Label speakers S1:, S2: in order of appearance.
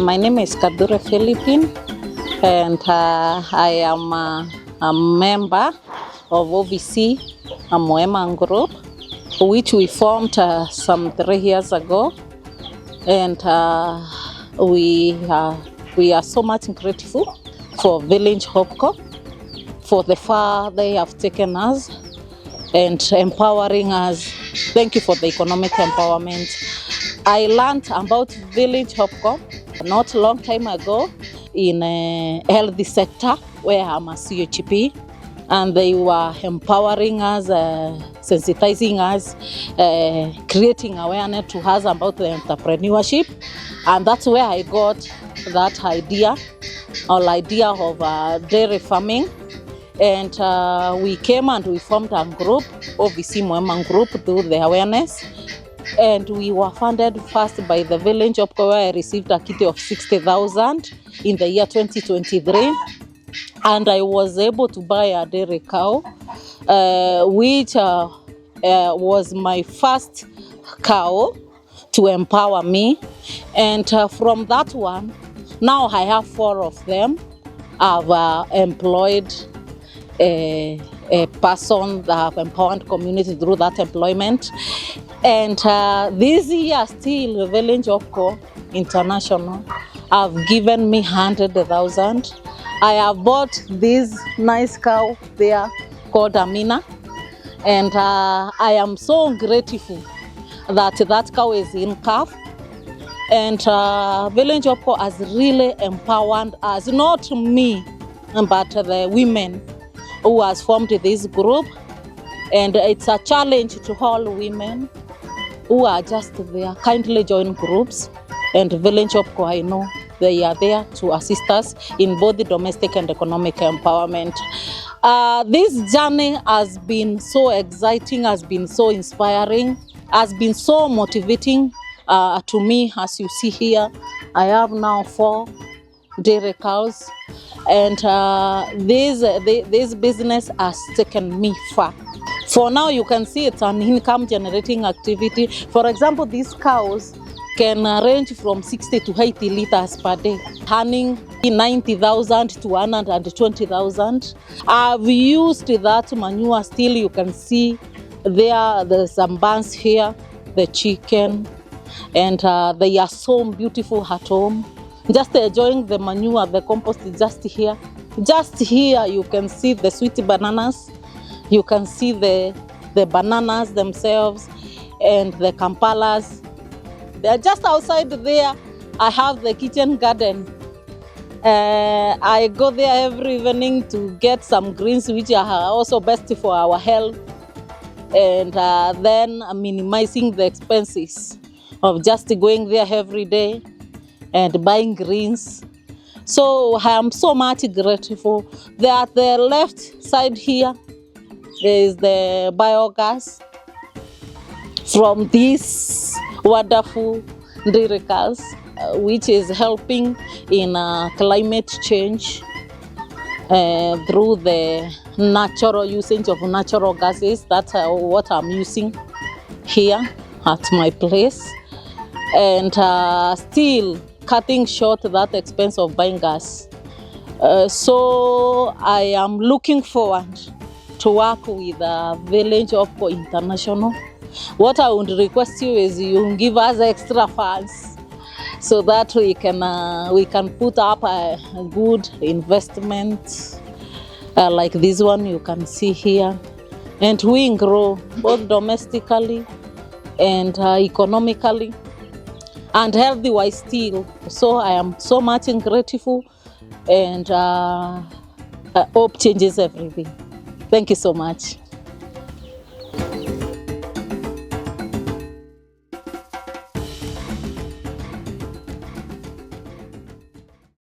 S1: My name is Kathure and I am a member of OVC Mwema group, which we formed some 3 years ago, and we are so much grateful for Village Hopco for the far they have taken us and empowering us. Thank you for the economic empowerment. I learned about Village Hopco not a long time ago in a healthy sector where I'm a CHP, and they were empowering us, sensitizing us, creating awareness to us about the entrepreneurship, and that's where I got that idea of dairy farming. And we came and we formed a group, OVC Mwema group, to do the awareness. And we were funded first by the Village Hopco, where I received a kit of 60,000 in the year 2023. And I was able to buy a dairy cow, which was my first cow to empower me. And from that one, now I have 4 of them. I've employed a person that have empowered community through that employment. And this year still, Village Hopco International have given me 100,000. I have bought this nice cow there called Amina, and I am so grateful that that cow is in calf. And Village Hopco has really empowered us, not me, but the women who has formed this group. And it's a challenge to all women who are just there. Kindly join groups, and Village Hopco, I know they are there to assist us in both the domestic and economic empowerment. This journey has been so exciting, has been so inspiring, has been so motivating to me. As you see here, I have now 4 dairy cows, and this business has taken me far. For now, you can see it's an income generating activity. For example, these cows can range from 60 to 80 liters per day, earning 90,000 to 120,000. I've used that manure. Still, you can see there's some buns here, the chicken, and they are so beautiful at home. Just enjoying the manure, the compost is just here. Just here, you can see the sweet bananas. You can see the bananas themselves and the kampalas. They're just outside there. I have the kitchen garden. I go there every evening to get some greens, which are also best for our health, and then minimizing the expenses of just going there every day and buying greens. So I am so much grateful. There at the left side here is the biogas from these wonderful dairy cows, which is helping in climate change through the natural usage of natural gases. That's what I'm using here at my place, and still cutting short that expense of buying gas. So I am looking forward to work with Village Hopco International. What I would request you is you give us extra funds so that we can put up a good investment like this one you can see here, and we grow both domestically and economically and healthy-wise still. So I am so much grateful, and hope changes everything. Thank you so much.